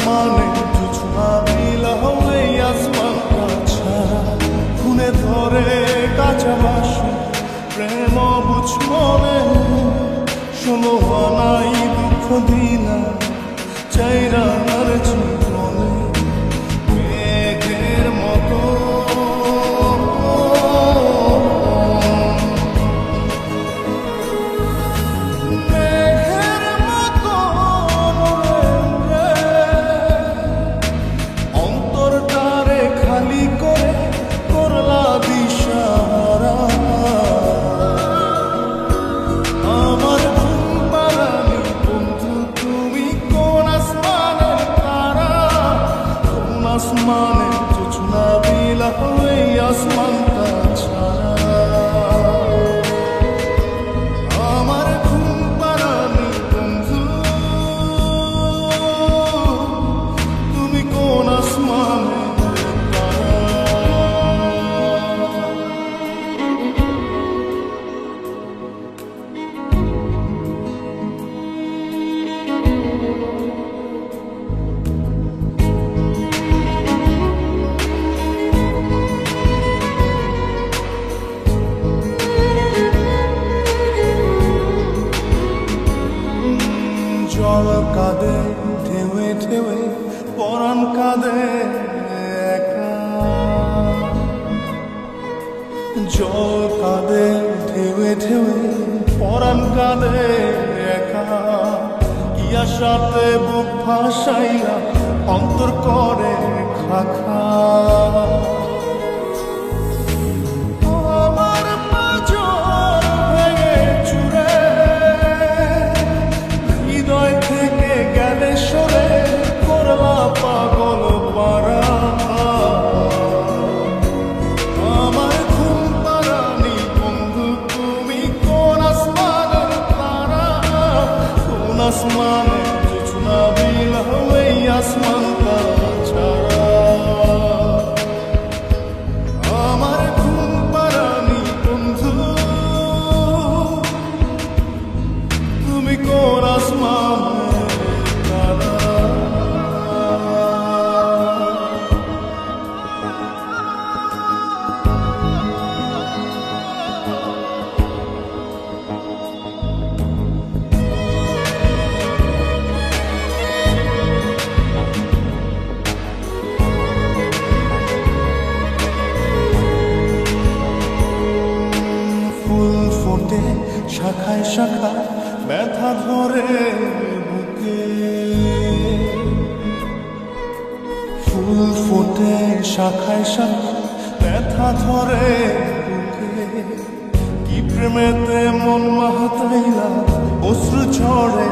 আসমানে জোছনা নীলা হয়ে আসমানটা ছাড়া খুনে ধরে কাঁচা বাসে প্রেম বুঝ মনে শোনো নাই দুঃখ দিলা চাইরা আর জীবনে মেঘের মতো আসমানে জোছনা নীলা হয়ে আসমানটা ছাড়া আমার ঘুম পাড়ানি বন্ধু তুমি কোন আসমানে জল কাঁদে ঢেউে ঢেউে পরাণ কাঁদে একা জল কাঁদে ঢেউে ঢেউে পরাণ কাঁদে একা কি আশাতে বুক ভাসাইয়া অন্তর করে খাখা পাগল পারা আমার ঘুম পাড়ানি বন্ধু তুমি কোন আসমানের তারা কোন আসমানে জোছনা নীলা হয়ে আসমানটা ছাড়া আমার ঘুম পাড়ানি বন্ধু তুমি কোন আসমানের তারা শাখায় শাখায় ব্যথা ধরে বুকে ফুল ফোটে শাখায় শাখায় ব্যথা ধরে বুকে কি প্রেমেতে মন মাহাতাইলা অশ্রু ঝরে